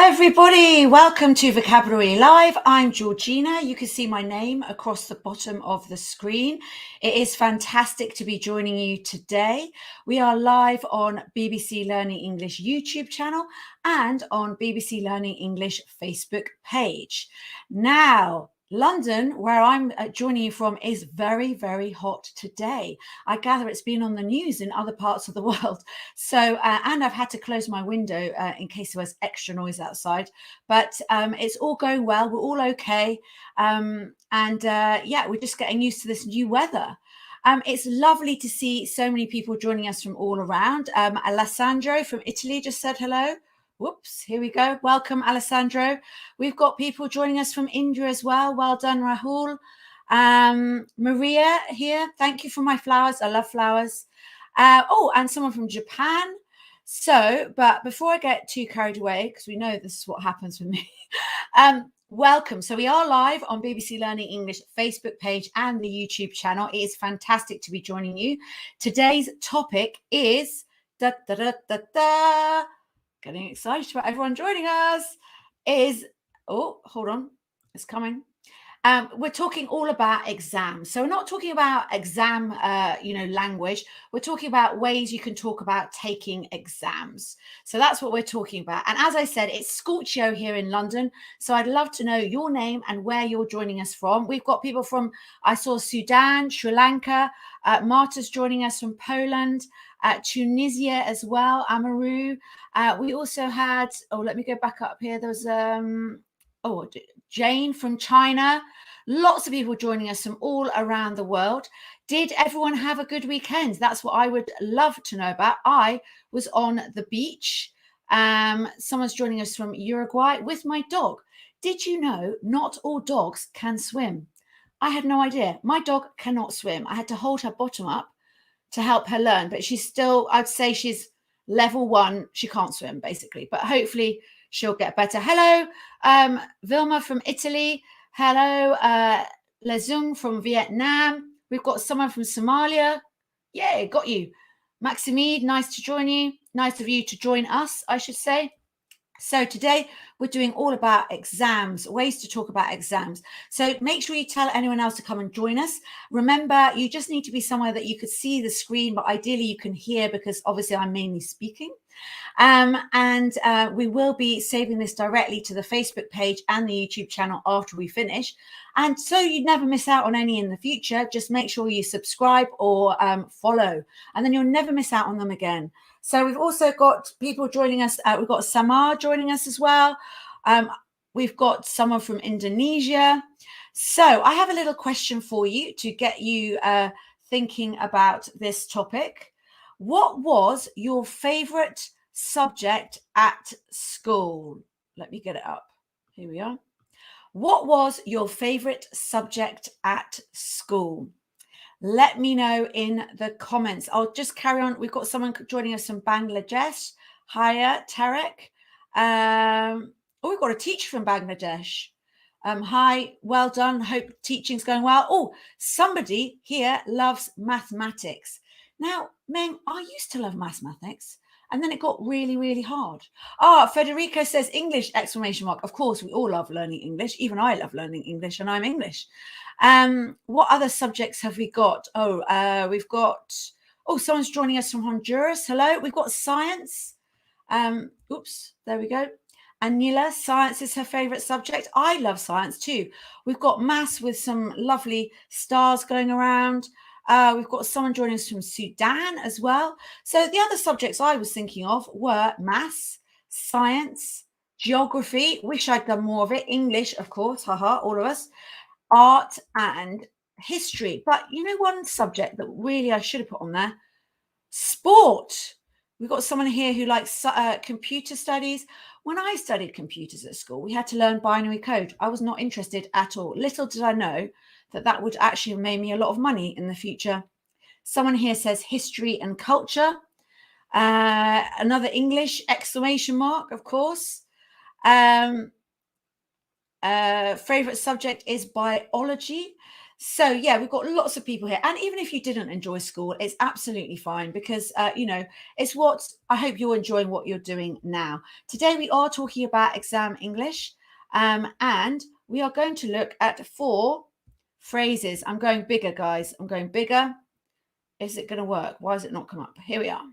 Everybody, welcome to Vocabulary Live. I'm Georgina. You can see my name across the bottom of the screen. It is fantastic to be joining you today. We are live on BBC Learning English YouTube channel and on BBC Learning English Facebook page. Now, London, where I'm joining you from, is very, very hot today. I gather it's been on the news in other parts of the world. So, and I've had to close my window in case there was extra noise outside. But it's all going well. We're all okay. Yeah, we're just getting used to this new weather. It's lovely to see so many people joining us from all around. Alessandro from Italy just said hello. Whoops, here we go. Welcome, Alessandro. We've got people joining us from India as well. Well done, Rahul. Maria here. Thank you for my flowers. I love flowers. And someone from Japan. So, but before I get too carried away, because we know this is what happens with me, welcome. So we are live on BBC Learning English Facebook page and the YouTube channel. It is fantastic to be joining you. Today's topic is getting excited about everyone joining us. Hold on, it's coming. We're talking all about exams. So we're not talking about exam, language. We're talking about ways you can talk about taking exams. So that's what we're talking about. And as I said, it's Scorchio here in London. So I'd love to know your name and where you're joining us from. We've got people from, I saw Sudan, Sri Lanka, Marta's joining us from Poland, Tunisia as well, Amaru. We also had, let me go back up here. There was, Jane from China. Lots of people joining us from all around the world. Did everyone have a good weekend? That's what I would love to know about. I was on the beach. Someone's joining us from Uruguay with my dog. Did you know not all dogs can swim? I had no idea. My dog cannot swim. I had to hold her bottom up to help her learn, but she's still, I'd say she's level 1. She can't swim basically, but hopefully she'll get better. Hello, Vilma from Italy. Hello, Lezung from Vietnam. We've got someone from Somalia. Yay, got you. Maximide, nice to join you. Nice of you to join us, I should say. So today we're doing all about exams, ways to talk about exams. So make sure you tell anyone else to come and join us. Remember, you just need to be somewhere that you could see the screen, but ideally you can hear because obviously I'm mainly speaking. We will be saving this directly to the Facebook page and the YouTube channel after we finish. And so you never miss out on any in the future. Just make sure you subscribe or follow, and then you'll never miss out on them again. So we've also got people joining us. We've got Samar joining us as well. We've got someone from Indonesia. So I have a little question for you to get you thinking about this topic. What was your favorite subject at school? Let me get it up. Here we are. What was your favorite subject at school? Let me know in the comments. I'll just carry on. We've got someone joining us from Bangladesh. Hiya, Tarek. We've got a teacher from Bangladesh. Hi, well done. Hope teaching's going well. Oh, somebody here loves mathematics. Now, Meng, I used to love mathematics, and then it got really, really hard. Federico says English, exclamation mark. Of course, we all love learning English. Even I love learning English, and I'm English. What other subjects have we got? We've got, someone's joining us from Honduras. Hello. We've got science. There we go. Anila, science is her favorite subject. I love science too. We've got maths with some lovely stars going around. We've got someone joining us from Sudan as well. So the other subjects I was thinking of were maths, science, geography. Wish I'd done more of it. English, of course. Haha, all of us. Art and history. But you know one subject that really I should have put on there? Sport. We've got someone here who likes computer studies. When I studied computers at school, we had to learn binary code. I was not interested at all. Little did I know that would actually have made me a lot of money in the future. Someone here says history and culture. Another English, exclamation mark, of course. Favorite subject is biology. So yeah, we've got lots of people here, and even if you didn't enjoy school, it's absolutely fine because it's what I hope you're enjoying what you're doing now. Today we are talking about exam English, and we are going to look at 4 phrases. I'm going bigger, guys. I'm going bigger. Is it going to work? Why does it not come up? Here we are.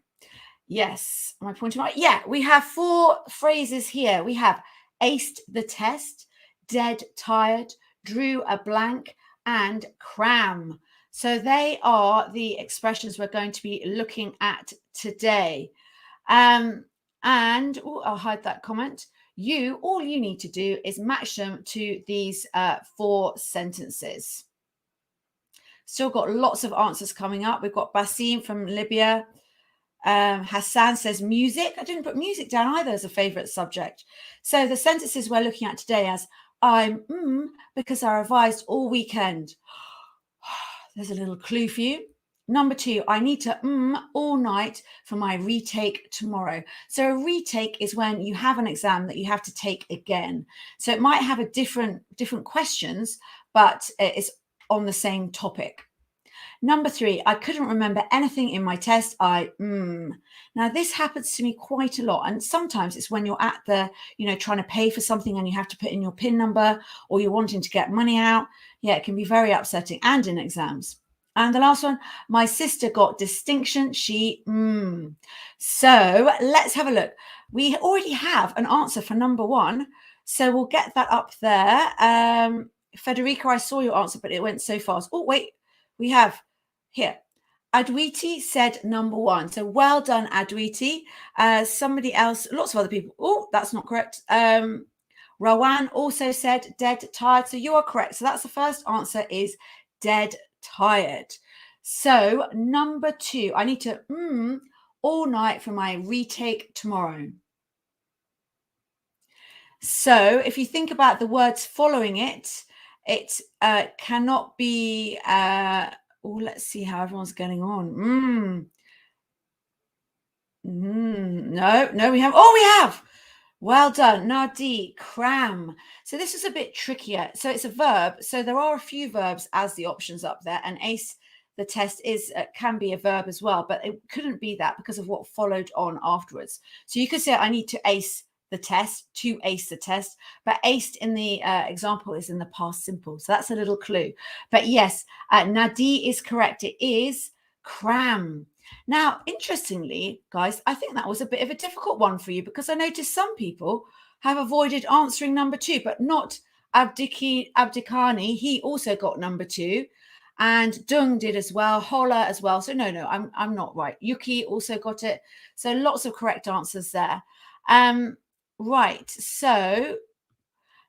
Yes, am I pointing right? Yeah, we have 4 phrases here. We have aced the test, dead tired, drew a blank, and cram. So they are the expressions we're going to be looking at today. And I'll hide that comment. All you need to do is match them to these 4 sentences. Still got lots of answers coming up. We've got Basim from Libya. Hassan says music. I didn't put music down either as a favorite subject. So the sentences we're looking at today as I'm because I revised all weekend. There's a little clue for you. Number 2, I need to all night for my retake tomorrow. So a retake is when you have an exam that you have to take again. So it might have a different questions, but it's on the same topic. Number 3, I couldn't remember anything in my test. Now this happens to me quite a lot. And sometimes it's when you're at the, trying to pay for something and you have to put in your PIN number or you're wanting to get money out. Yeah, it can be very upsetting, and in exams. And the last one, my sister got distinction. She, So let's have a look. We already have an answer for number 1. So we'll get that up there. Federica, I saw your answer, but it went so fast. Oh, wait, we have here. Adwiti said number 1. So well done, Adwiti. Somebody else, lots of other people. Oh, that's not correct. Rowan also said dead tired. So you are correct. So that's the first answer is dead tired. So number 2, I need to all night for my retake tomorrow. So if you think about the words following it, it cannot be let's see how everyone's getting on. No, we have. Well done, Nadi, cram. So this is a bit trickier. So it's a verb. So there are a few verbs as the options up there, and ace the test can be a verb as well, but it couldn't be that because of what followed on afterwards. So you could say I need to ace the test, to ace the test, but aced in the example is in the past simple. So that's a little clue. But yes, Nadi is correct. It is cram. Now, interestingly, guys, I think that was a bit of a difficult one for you because I noticed some people have avoided answering number 2, but not Abdikani. He also got number 2. And Dung did as well, Hola as well. So no, I'm not right. Yuki also got it. So lots of correct answers there. Right, so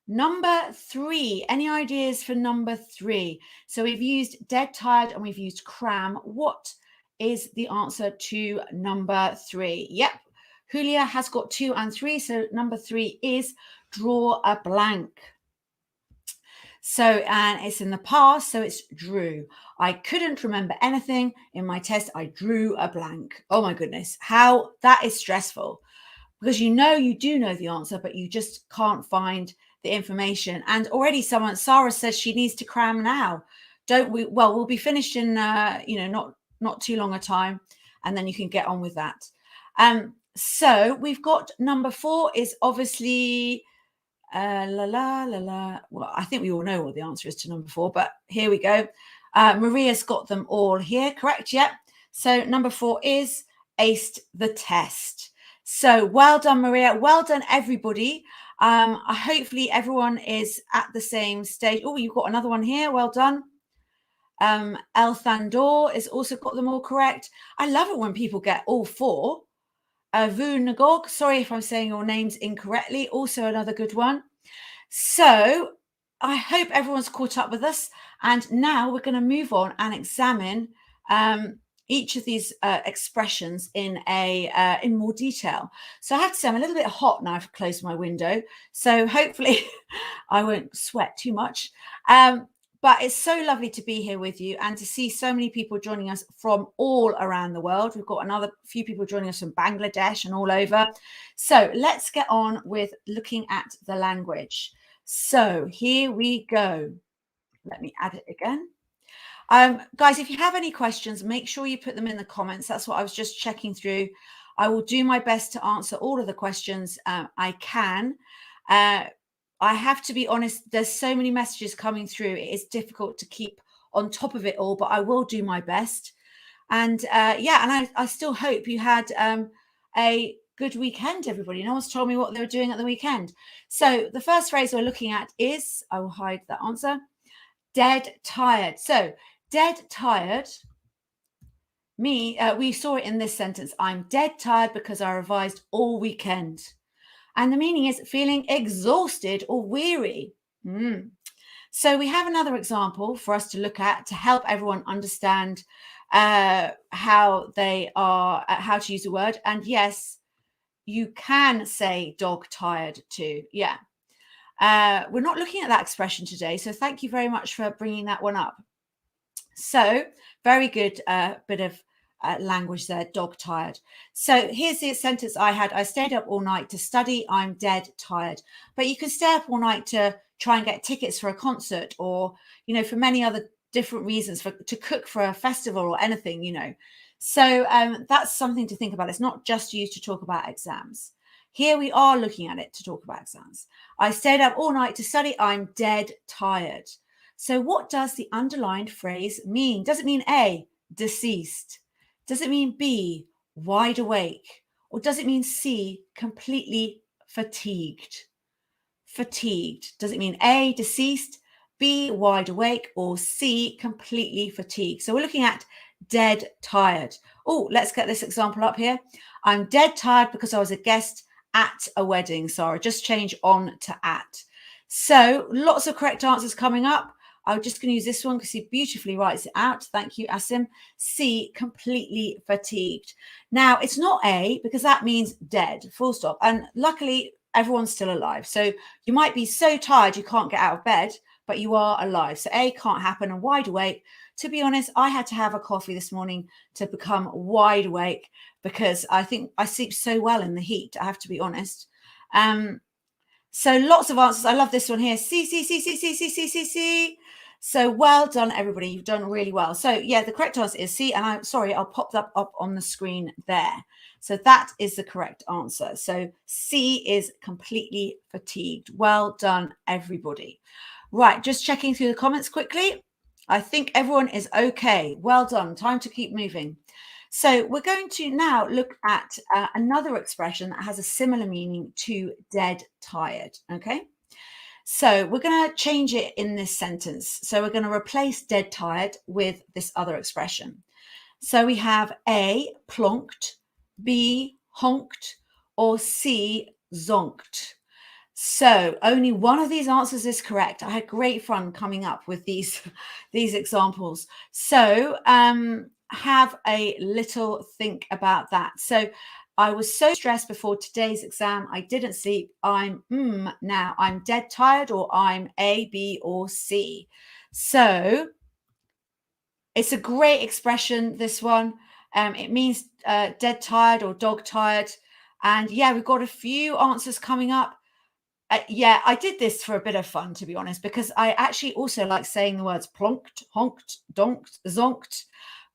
number 3, any ideas for number 3? So we've used dead tired and we've used cram. What is the answer to number 3? Yep, Julia has got 2 and 3. So number 3 is draw a blank. So, and it's in the past, so it's drew. I couldn't remember anything in my test. I drew a blank. Oh my goodness, how that is stressful. Because you do know the answer, but you just can't find the information. And already Sarah says she needs to cram now. Don't we? Well, we'll be finished in, not too long a time, and then you can get on with that. So we've got number 4 is obviously, Well, I think we all know what the answer is to number 4, but here we go. Maria's got them all here, correct? Yep. So number 4 is aced the test. So well done, Maria. Well done, everybody. Hopefully everyone is at the same stage. Oh, you've got another one here. Well done. El Thandor has also got them all correct. I love it when people get all 4. Vu Nagog, sorry if I'm saying your names incorrectly. Also another good one. So I hope everyone's caught up with us. And now we're going to move on and examine each of these expressions in more detail. So I have to say I'm a little bit hot now. I've closed my window, so hopefully I won't sweat too much. But it's so lovely to be here with you and to see so many people joining us from all around the world. We've got another few people joining us from Bangladesh and all over. So let's get on with looking at the language. So here we go. Let me add it again. Guys, if you have any questions, make sure you put them in the comments. That's what I was just checking through. I will do my best to answer all of the questions I can. I have to be honest, there's so many messages coming through. It is difficult to keep on top of it all, but I will do my best. And yeah, and I still hope you had a good weekend, everybody. No one's told me what they were doing at the weekend. So the first phrase we're looking at is, I will hide that answer, dead tired. So dead tired, we saw it in this sentence. I'm dead tired because I revised all weekend. And the meaning is feeling exhausted or weary. So we have another example for us to look at to help everyone understand how to use the word. And yes, you can say dog tired too. Yeah. We're not looking at that expression today. So thank you very much for bringing that one up. So very good bit of language there, dog tired. So here's the sentence I had. I stayed up all night to study. I'm dead tired. But you can stay up all night to try and get tickets for a concert, or, you know, for many other different reasons, to cook for a festival or anything, you know. So that's something to think about. It's not just used to talk about exams. Here we are looking at it to talk about exams. I stayed up all night to study. I'm dead tired. So what does the underlined phrase mean? Does it mean A, deceased? Does it mean B, wide awake? Or does it mean C, completely fatigued? Fatigued. Does it mean A, deceased, B, wide awake, or C, completely fatigued? So we're looking at dead tired. Oh, let's get this example up here. I'm dead tired because I was a guest at a wedding. Sorry, just change on to at. So lots of correct answers coming up. I'm just going to use this one because he beautifully writes it out. Thank you, Asim. C, completely fatigued. Now, it's not A because that means dead, full stop. And luckily, everyone's still alive. So you might be so tired you can't get out of bed, but you are alive. So A can't happen. And wide awake, to be honest, I had to have a coffee this morning to become wide awake because I think I sleep so well in the heat, I have to be honest. So lots of answers. I love this one here. C, C, C, C, C, C, C, C, C. So well done, everybody. You've done really well. So yeah, the correct answer is C. And I'm sorry, I'll pop that up on the screen there. So that is the correct answer. So C is completely fatigued. Well done, everybody. Right, just checking through the comments quickly. I think everyone is okay. Well done. Time to keep moving. So we're going to now look at another expression that has a similar meaning to dead tired. Okay. So we're going to change it in this sentence. So we're going to replace dead tired with this other expression. So we have A, plonked, B, honked, or C, zonked. So only one of these answers is correct. I had great fun coming up with these examples. So have a little think about that. So I was so stressed before today's exam, I didn't sleep. I'm now. I'm dead tired, or I'm A, B, or C. So it's a great expression, this one. It means dead tired or dog tired. And yeah, we've got a few answers coming up. Yeah, I did this for a bit of fun, to be honest, because I actually also like saying the words plonked, honked, donked, zonked.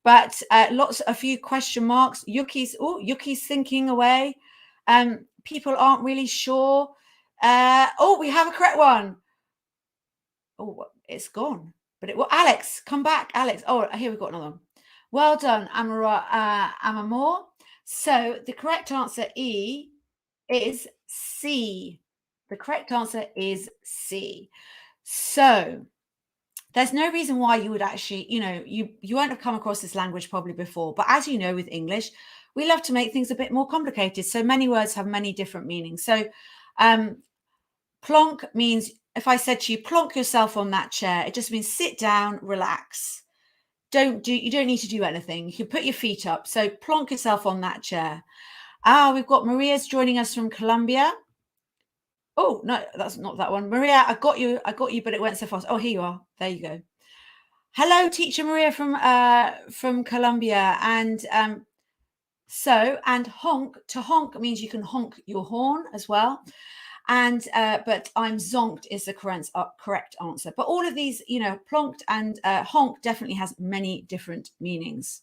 But a few question marks. Yuki's thinking away. People aren't really sure. We have a correct one. Oh, it's gone. But Alex, come back, Alex. Oh, here we've got another one. Well done, Amamor. So the correct answer E is C. The correct answer is C. So there's no reason why you would actually, you won't have come across this language probably before. But as you know, with English, we love to make things a bit more complicated. So many words have many different meanings. So plonk means, if I said to you, plonk yourself on that chair, it just means sit down, relax. You don't need to do anything. You can put your feet up. So plonk yourself on that chair. We've got Maria's joining us from Colombia. Oh, no, that's not that one. Maria, I got you, but it went so fast. Oh, here you are. There you go. Hello, teacher Maria from Colombia. And and honk, to honk means you can honk your horn as well. And but I'm zonked is the correct answer. But all of these, you know, plonked and honk definitely has many different meanings.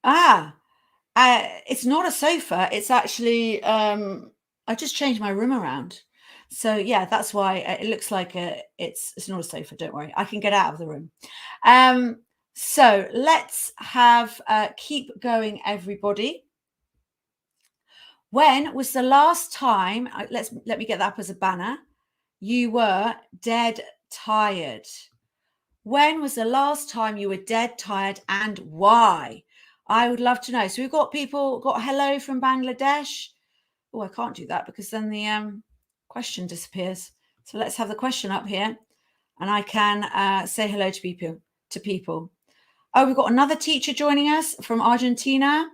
It's not a sofa. It's actually I just changed my room around. So yeah, that's why it looks like it's not a sofa. Don't worry, I can get out of the room. So let's have keep going, everybody. When was the last time? Let me get that up as a banner. You were dead tired. When was the last time you were dead tired and why? I would love to know. So we've got hello from Bangladesh. Oh, I can't do that because then the question disappears. So let's have the question up here and I can say hello to people. Oh, we've got another teacher joining us from Argentina.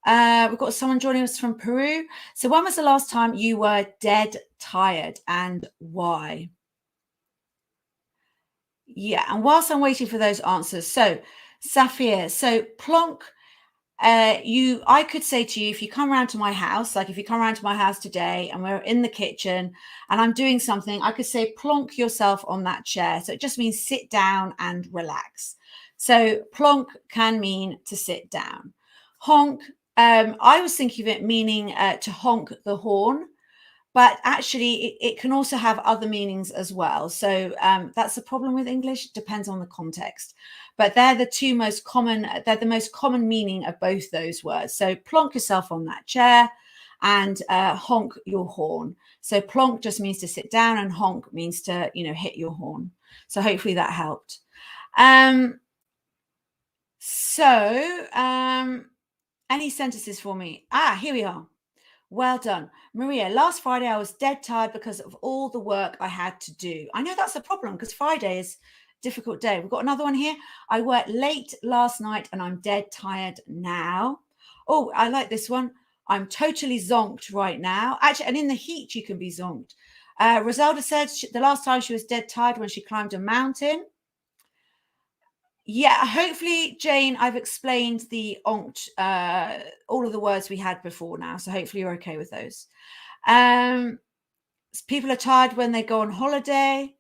We've got someone joining us from Peru. So when was the last time you were dead tired and why? Yeah, and whilst I'm waiting for those answers, so Safir, so plonk, I could say to you, if you come around to my house, like if you come around to my house today and we're in the kitchen and I'm doing something, I could say plonk yourself on that chair. So it just means sit down and relax. So plonk can mean to sit down. Honk, I was thinking of it meaning to honk the horn. But actually, it can also have other meanings as well. So that's the problem with English. It depends on the context. But they're the most common meaning of both those words. So plonk yourself on that chair and honk your horn. So plonk just means to sit down and honk means to, you know, hit your horn. So hopefully that helped. Any sentences for me? Here we are. Well done. Maria, last Friday I was dead tired because of all the work I had to do. I know that's a problem because Friday is a difficult day. We've got another one here. I worked late last night and I'm dead tired now. Oh, I like this one. I'm totally zonked right now. Actually, and in the heat you can be zonked. Rosalda said the last time she was dead tired when she climbed a mountain. Yeah, hopefully, Jane, I've explained the onct, all of the words we had before now. So hopefully you're okay with those. People are tired when they go on holiday.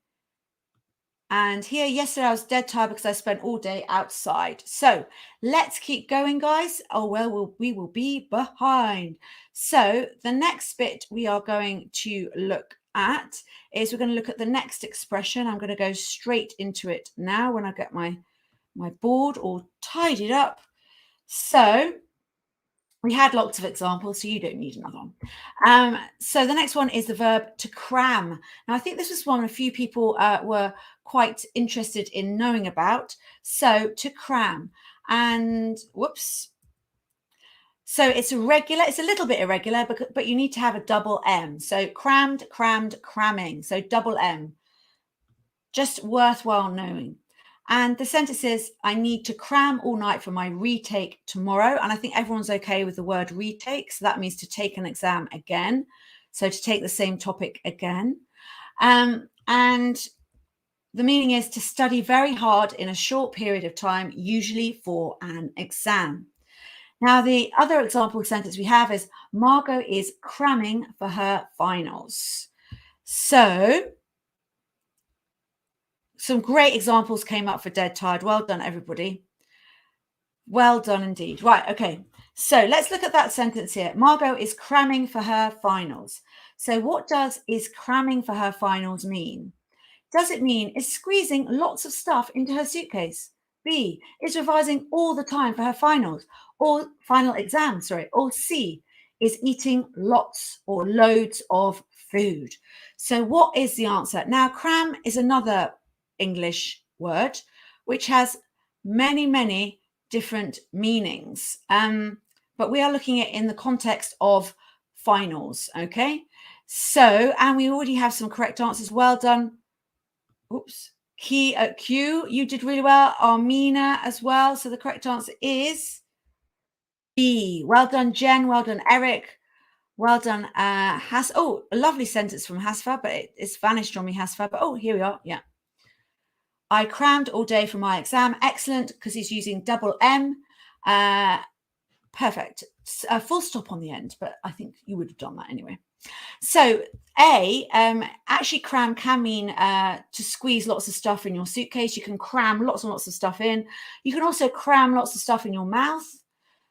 And here, yesterday, I was dead tired because I spent all day outside. So let's keep going, guys. Oh, well, we will be behind. So the next bit we are going to look at is we're going to look at the next expression. I'm going to go straight into it now when I get my board all tidied up. So we had lots of examples, so you don't need another one. So the next one is the verb to cram. Now, I think this was one a few people were quite interested in knowing about. So to cram, and whoops. So it's irregular. It's a little bit irregular, but you need to have a double M. So crammed, crammed, cramming. So double M. Just worthwhile knowing. And the sentence is, I need to cram all night for my retake tomorrow. And I think everyone's okay with the word retake. So that means to take an exam again. So to take the same topic again. And the meaning is to study very hard in a short period of time, usually for an exam. Now, the other example sentence we have is, Margot is cramming for her finals. So some great examples came up for dead tired. Well done, everybody. Well done indeed. Right, okay. So let's look at that sentence here. Margot is cramming for her finals. So what does is cramming for her finals mean? Does it mean is squeezing lots of stuff into her suitcase? B, is revising all the time for her finals or final exam, or C, is eating lots or loads of food. So what is the answer? Now, cram is another English word which has many, many different meanings. But we are looking at it in the context of finals, okay? So, and we already have some correct answers. Well done. Oops. Q, you did really well. Armina as well. So the correct answer is B. Well done, Jen. Well done, Eric. Well done, oh, a lovely sentence from Hasfa, but it's vanished on me, Hasfa. But oh, here we are. Yeah. I crammed all day for my exam. Excellent, because he's using double M. Perfect. full stop on the end, but I think you would have done that anyway. So A, actually cram can mean to squeeze lots of stuff in your suitcase. You can cram lots and lots of stuff in. You can also cram lots of stuff in your mouth,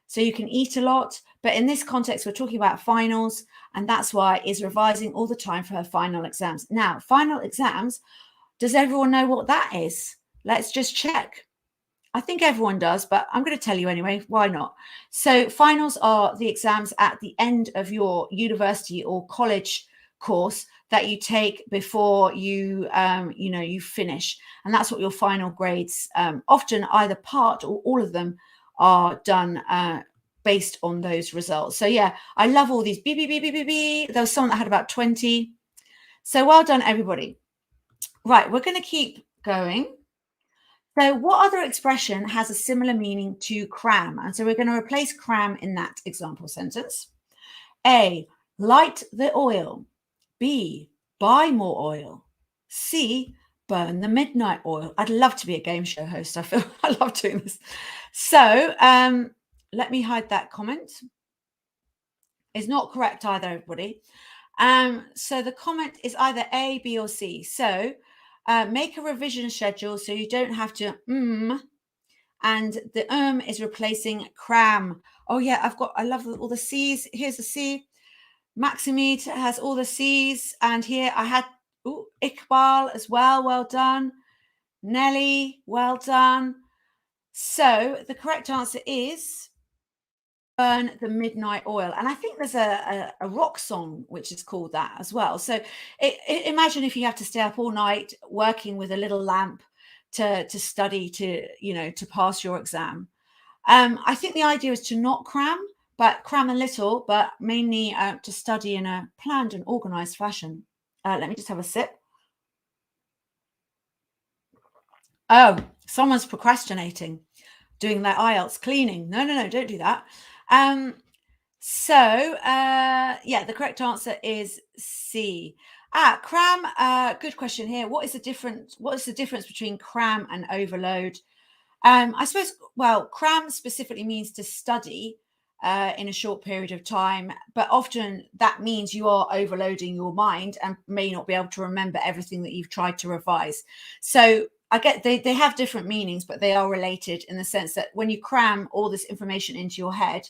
so you can eat a lot. But in this context, we're talking about finals, and that's why is revising all the time for her final exams. Now, final exams, does everyone know what that is? Let's just check. I think everyone does, but I'm going to tell you anyway. Why not? So finals are the exams at the end of your university or college course that you take before you, you finish. And that's what your final grades, often either part or all of them are done based on those results. So yeah, I love all these beep, beep, beep, beep, beep, beep. There was someone that had about 20. So well done, everybody. Right, we're going to keep going. So what other expression has a similar meaning to cram? And so we're going to replace cram in that example sentence. A, light the oil. B, buy more oil. C, burn the midnight oil. I'd love to be a game show host. I feel I love doing this. So let me hide that comment. It's not correct either, everybody. So the comment is either A, B, or C. So make a revision schedule so you don't have to and the is replacing cram. Oh yeah, I love all the C's. Here's the C. Maximid has all the C's, and here I had Iqbal as well. Well done. Nelly, well done. So the correct answer is burn the midnight oil. And I think there's a rock song which is called that as well. So imagine if you have to stay up all night working with a little lamp to study to pass your exam. I think the idea is to not cram, but cram a little, but mainly to study in a planned and organized fashion. Let me just have a sip. Oh, someone's procrastinating, doing their IELTS cleaning. No, don't do that. Yeah, the correct answer is C. Cram, good question here. What is the difference between cram and overload? I suppose, well, cram specifically means to study in a short period of time, but often that means you are overloading your mind and may not be able to remember everything that you've tried to revise. So I get they have different meanings, but they are related in the sense that when you cram all this information into your head,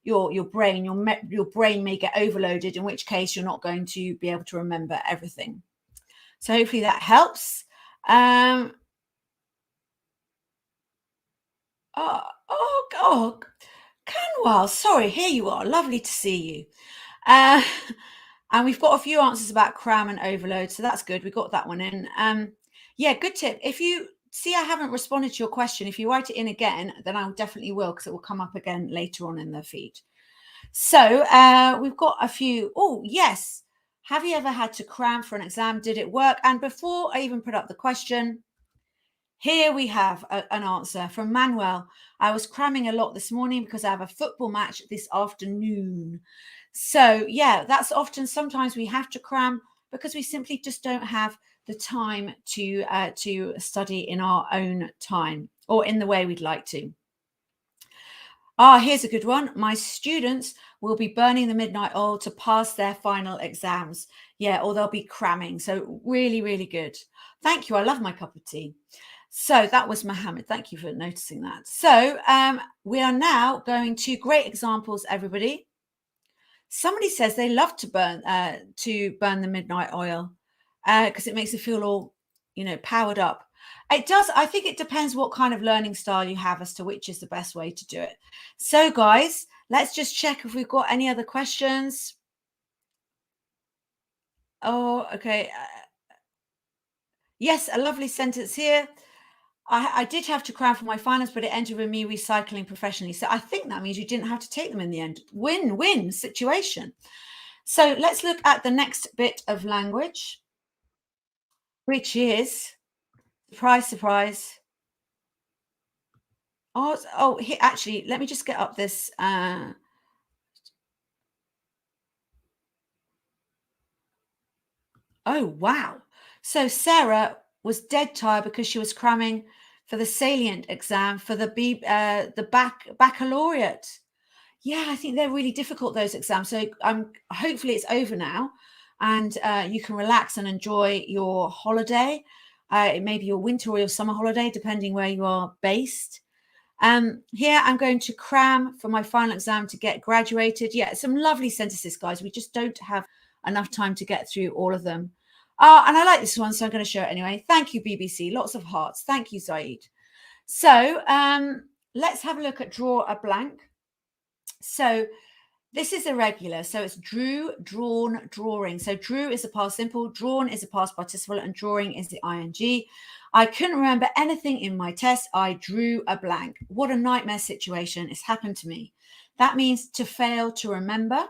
your brain may get overloaded, in which case you're not going to be able to remember everything. So hopefully that helps. Oh, Canwell, sorry, here you are. Lovely to see you. And we've got a few answers about cram and overload, so that's good. We got that one in. Yeah, good tip. If you see I haven't responded to your question, if you write it in again, then I definitely will, because it will come up again later on in the feed. So we've got a few. Oh, yes. Have you ever had to cram for an exam? Did it work? And before I even put up the question, here we have an answer from Manuel. I was cramming a lot this morning because I have a football match this afternoon. So yeah, that's often, sometimes we have to cram because we simply just don't have the time to study in our own time or in the way we'd like to. Here's a good one. My students will be burning the midnight oil to pass their final exams. Yeah, or they'll be cramming. So really, really good. Thank you. I love my cup of tea. So that was Mohammed. Thank you for noticing that. So we are now going to great examples, everybody. Somebody says they love to burn the midnight oil because it makes it feel all, powered up. It does. I think it depends what kind of learning style you have as to which is the best way to do it. So guys, let's just check if we've got any other questions. Oh, okay. Yes, a lovely sentence here. I did have to cram for my finals, but it ended with me recycling professionally. So I think that means you didn't have to take them in the end. Win-win situation. So let's look at the next bit of language, which is, surprise, surprise. Here, actually, let me just get up this. Oh, wow. So Sarah was dead tired because she was cramming for the salient exam for the baccalaureate. Yeah, I think they're really difficult, those exams. So hopefully it's over now, and you can relax and enjoy your holiday. It may be your winter or your summer holiday, depending where you are based. Here I'm going to cram for my final exam to get graduated. Yeah, some lovely sentences, guys. We just don't have enough time to get through all of them. And I like this one, so I'm going to show it anyway. Thank you, BBC. Lots of hearts. Thank you, Zaid. So let's have a look at draw a blank. So this is irregular. So it's drew, drawn, drawing. So drew is a past simple, drawn is a past participle, and drawing is the ing. I couldn't remember anything in my test. I drew a blank. What a nightmare situation. It's happened to me. That means to fail to remember.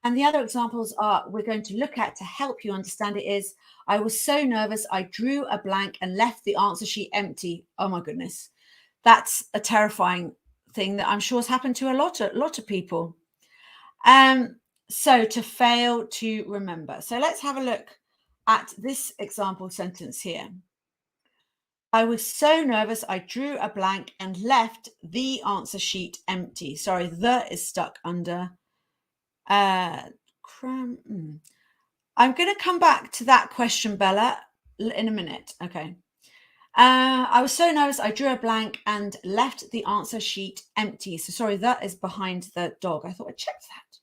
And the other examples we're going to look at to help you understand it is, I was so nervous, I drew a blank and left the answer sheet empty. Oh my goodness. That's a terrifying thing that I'm sure has happened to a lot of people. So to fail to remember. So let's have a look at this example sentence here. I was so nervous, I drew a blank and left the answer sheet empty. Sorry, the is stuck under I'm going to come back to that question, Bella, in a minute. Okay. I was so nervous, I drew a blank and left the answer sheet empty. So sorry, that is behind the dog. I thought I checked that.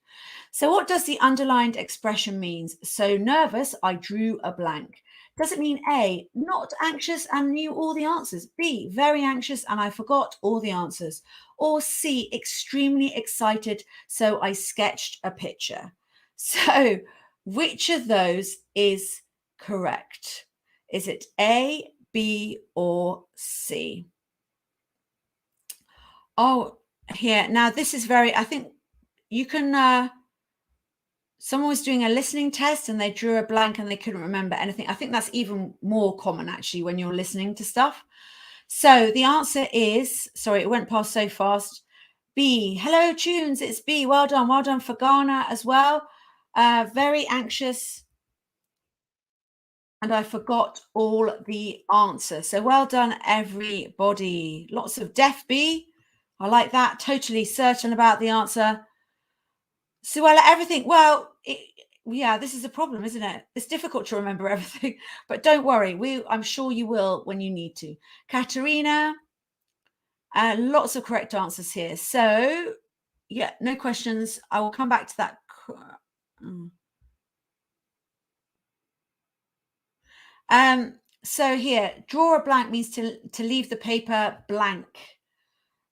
So what does the underlined expression mean? So nervous, I drew a blank. Does it mean A, not anxious and knew all the answers? B, very anxious and I forgot all the answers? Or C, extremely excited, so I sketched a picture? So which of those is correct? Is it A, B, or C? Oh, here. Now this is I think you can, someone was doing a listening test and they drew a blank and they couldn't remember anything. I think that's even more common actually when you're listening to stuff. So the answer is, sorry, it went past so fast. B. Hello, Tunes. It's B. Well done. Well done for Ghana as well. Very anxious. And I forgot all the answers. So well done, everybody. Lots of deaf B. I like that. Totally certain about the answer. Suella, everything. Well, yeah, this is a problem, isn't it? It's difficult to remember everything, but don't worry. I'm sure you will when you need to. Katerina, lots of correct answers here. So, yeah, no questions. I will come back to that. So here, draw a blank means to leave the paper blank.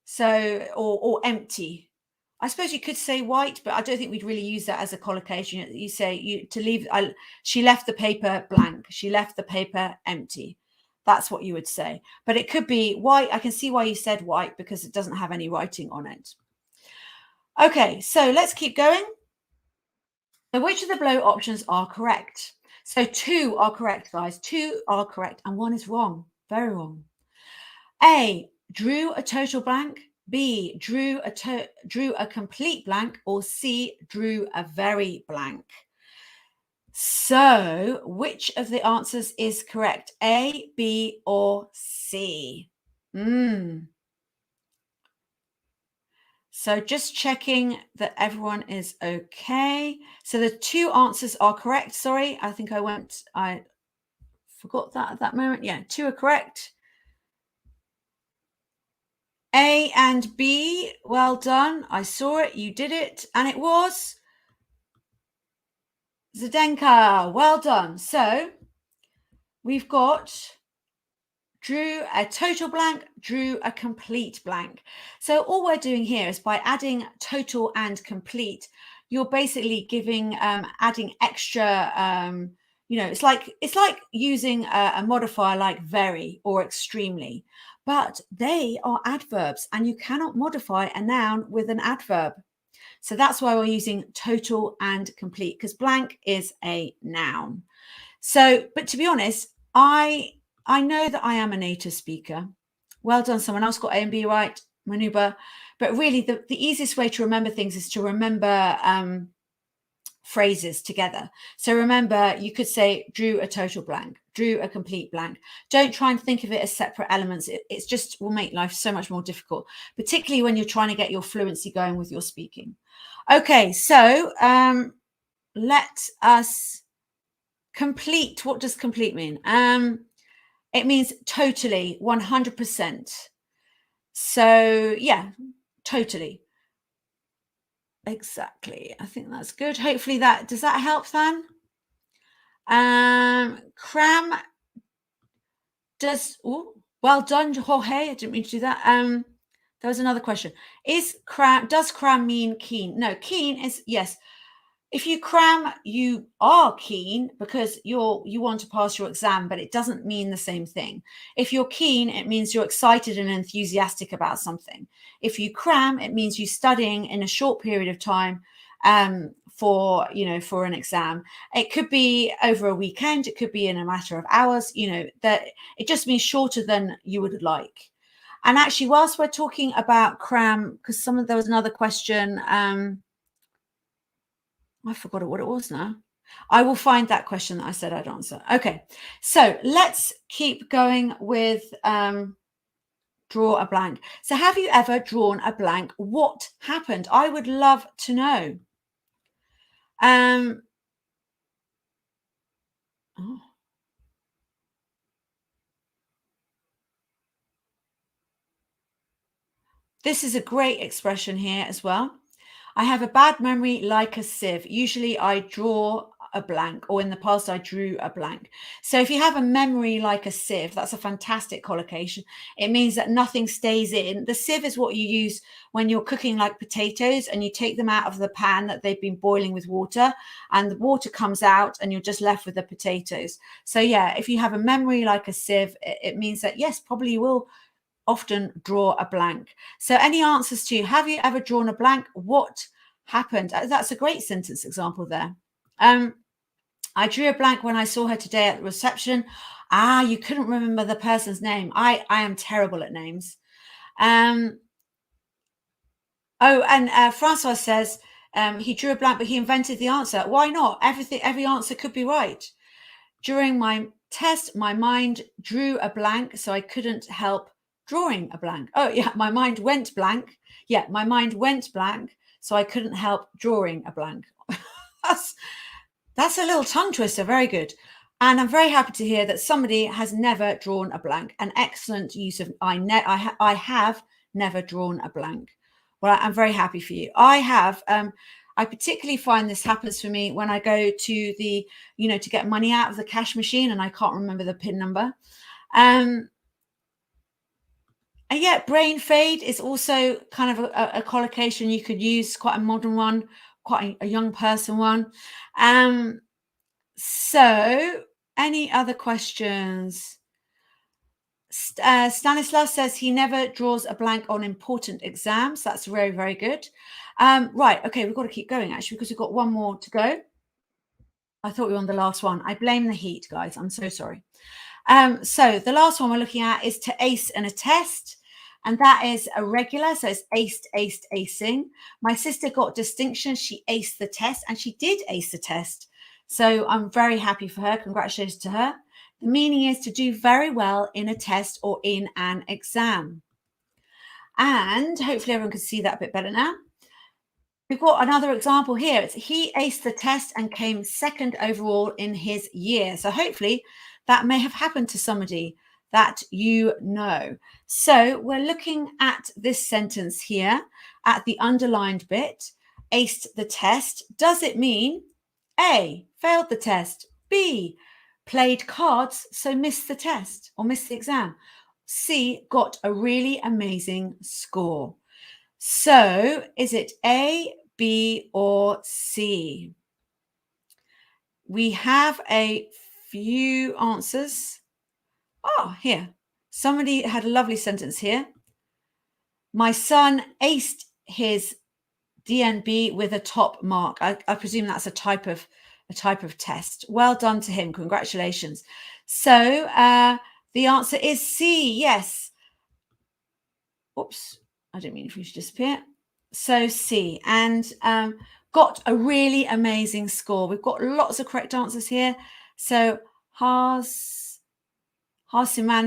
So, or empty. I suppose you could say white, but I don't think we'd really use that as a collocation. You say she left the paper blank. She left the paper empty. That's what you would say. But it could be white. I can see why you said white because it doesn't have any writing on it. Okay, so let's keep going. So which of the below options are correct? So 2 are correct, guys. 2 are correct and 1 is wrong. Very wrong. A, drew a total blank. B, drew a complete blank, or C, drew a very blank. So which of the answers is correct? A, B, or C? So just checking that everyone is okay. So the 2 answers are correct. Sorry, I think I forgot that at that moment. Yeah, 2 are correct. A and B, well done. I saw it, you did it, and it was Zdenka. Well done. So we've got drew a total blank, drew a complete blank. So all we're doing here is by adding total and complete, you're basically adding extra, it's like using a modifier like very or extremely. But they are adverbs and you cannot modify a noun with an adverb. So that's why we're using total and complete, because blank is a noun. So, but to be honest, I know that I am a native speaker. Well done. Someone else got A and B right, Manuba. But really the easiest way to remember things is to remember phrases together. So remember, you could say drew a total blank, drew a complete blank. Don't try and think of it as separate elements. It's just will make life so much more difficult, particularly when you're trying to get your fluency going with your speaking. Okay, so let us complete. What does complete mean? It means totally, 100%. So yeah, totally. Exactly. I think that's good. Hopefully does that help then? Cram does, oh, well done, Jorge. I didn't mean to do that. There was another question. Does cram mean keen? No, keen is, yes. If you cram, you are keen because you want to pass your exam, but it doesn't mean the same thing. If you're keen, it means you're excited and enthusiastic about something. If you cram, it means you're studying in a short period of time for an exam. It could be over a weekend. It could be in a matter of hours. That it just means shorter than you would like. And actually, whilst we're talking about cram, because there was another question. I forgot what it was now. I will find that question that I said I'd answer. Okay, so let's keep going with draw a blank. So have you ever drawn a blank? What happened? I would love to know. This is a great expression here as well. I have a bad memory like a sieve. Usually I draw a blank, or in the past I drew a blank. So if you have a memory like a sieve, that's a fantastic collocation. It means that nothing stays in. The sieve is what you use when you're cooking like potatoes and you take them out of the pan that they've been boiling with water, and the water comes out and you're just left with the potatoes. So yeah, if you have a memory like a sieve, it means that yes, probably you will often draw a blank. So any answers to have you ever drawn a blank? What happened? That's a great sentence example there. I drew a blank when I saw her today at the reception. You couldn't remember the person's name. I am terrible at names. Francois says he drew a blank, but he invented the answer. Why not? Every answer could be right. During my test, my mind drew a blank, so I couldn't help drawing a blank. Oh yeah, my mind went blank. Yeah, my mind went blank, so I couldn't help drawing a blank. That's a little tongue twister. Very good. And I'm very happy to hear that somebody has never drawn a blank. An excellent use of I have never drawn a blank. Well, I'm very happy for you. I have. I particularly find this happens for me when I go to to get money out of the cash machine and I can't remember the PIN number. And yeah, brain fade is also kind of a collocation you could use, quite a modern one, quite a young person one. So any other questions? Stanislav says he never draws a blank on important exams. That's very, very good. Right. Okay. We've got to keep going actually, because we've got one more to go. I thought we were on the last one. I blame the heat, guys. I'm so sorry. So the last one we're looking at is to ace in a test. And that is a regular. So it's aced, acing. My sister got distinction. She aced the test, and she did ace the test. So I'm very happy for her. Congratulations to her. The meaning is to do very well in a test or in an exam. And hopefully everyone can see that a bit better now. We've got another example here. It's he aced the test and came second overall in his year. So hopefully that may have happened to somebody that you know. So we're looking at this sentence here at the underlined bit. Aced the test. Does it mean A, failed the test, B, played cards, so missed the test or missed the exam, C, got a really amazing score? So is it A, B, or C? We have a few answers. Oh, here. Somebody had a lovely sentence here. My son aced his DNB with a top mark. I presume that's a type of test. Well done to him. Congratulations. So the answer is C. Yes. Oops. I didn't mean for you to disappear. So C. And got a really amazing score. We've got lots of correct answers here. So Harsiman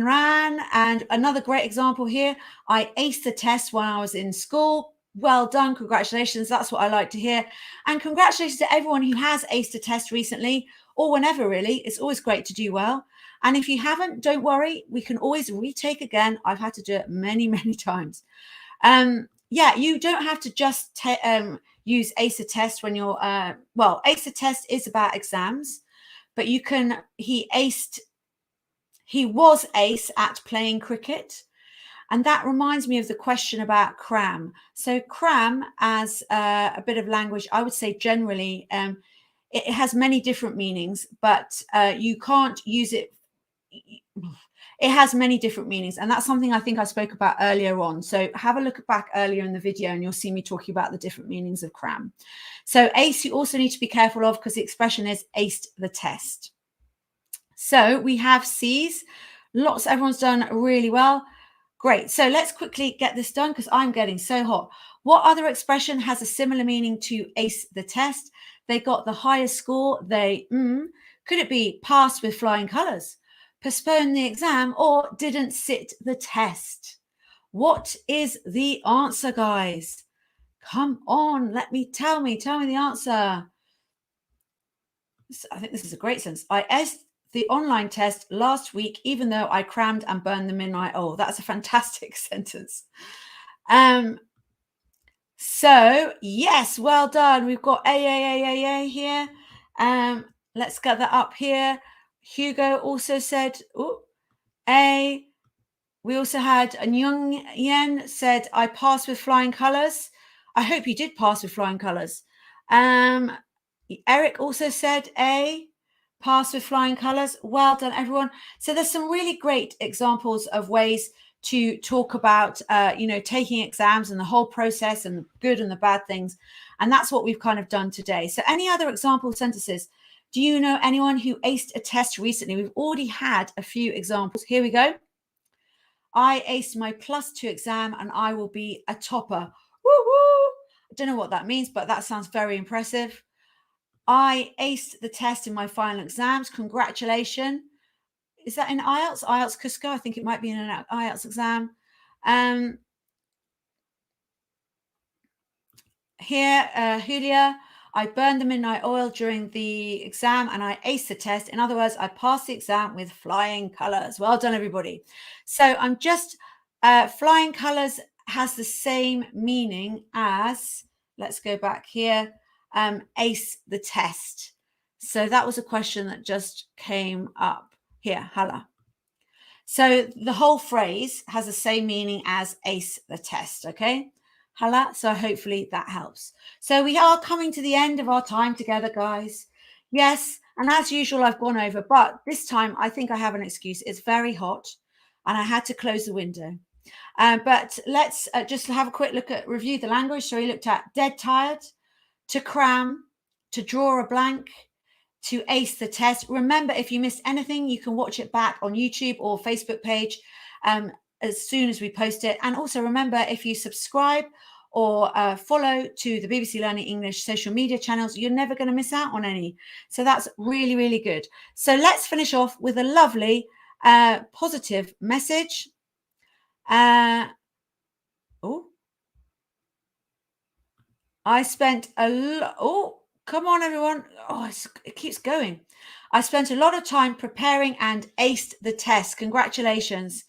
Ran, and another great example here. I aced the test when I was in school. Well done, congratulations. That's what I like to hear. And congratulations to everyone who has aced a test recently, or whenever really. It's always great to do well. And if you haven't, don't worry, we can always retake again. I've had to do it many, many times. Yeah, you don't have to just use ace a test when you're, well, ace a test is about exams, but you can, he was ace at playing cricket. And that reminds me of the question about cram. So cram, as a bit of language, I would say generally, it has many different meanings, but you can't use it. It has many different meanings. And that's something I think I spoke about earlier on. So have a look back earlier in the video and you'll see me talking about the different meanings of cram. So ace, you also need to be careful of because the expression is aced the test. So we have C's. Lots, everyone's done really well. Great. So let's quickly get this done because I'm getting so hot. What other expression has a similar meaning to ace the test? They got the highest score. Could it be pass with flying colors, postpone the exam, or didn't sit the test? What is the answer, guys? Come on, tell me the answer. I think this is a great sentence. I aced the online test last week, even though I crammed and burned the midnight oil. That's a fantastic sentence. So yes, well done. We've got A here. Let's get that up here. Hugo also said A. We also had a Young Yen said, I passed with flying colors. I hope you did pass with flying colors. Eric also said A, pass with flying colors. Well done, everyone. So there's some really great examples of ways to talk about, taking exams and the whole process and the good and the bad things. And that's what we've kind of done today. So any other example sentences? Do you know anyone who aced a test recently? We've already had a few examples. Here we go. I aced my +2 exam and I will be a topper. Woo woo. I don't know what that means, but that sounds very impressive. I aced the test in my final exams. Congratulations. Is that in IELTS? IELTS Cusco? I think it might be in an IELTS exam. Here, Julia, I burned the midnight oil during the exam and I aced the test. In other words, I passed the exam with flying colors. Well done, everybody. So I'm just, flying colors has the same meaning as, let's go back here, ace the test. So that was a question that just came up here, hala. So the whole phrase has the same meaning as ace the test, okay? Hala, so hopefully that helps. So we are coming to the end of our time together, guys. Yes, and as usual, I've gone over, but this time I think I have an excuse. It's very hot and I had to close the window. But let's just have a quick look at review the language. So we looked at dead tired, to cram, to draw a blank, to ace the test. Remember, if you missed anything, you can watch it back on YouTube or Facebook page as soon as we post it. And also remember, if you subscribe or follow to the BBC Learning English social media channels, you're never going to miss out on any. So that's really, really good. So let's finish off with a lovely positive message. I spent a lot. Come on, everyone. It keeps going. I spent a lot of time preparing and aced the test. Congratulations.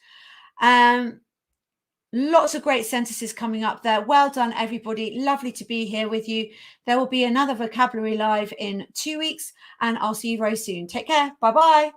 Lots of great sentences coming up there. Well done, everybody. Lovely to be here with you. There will be another vocabulary live in 2 weeks, and I'll see you very soon. Take care. Bye-bye.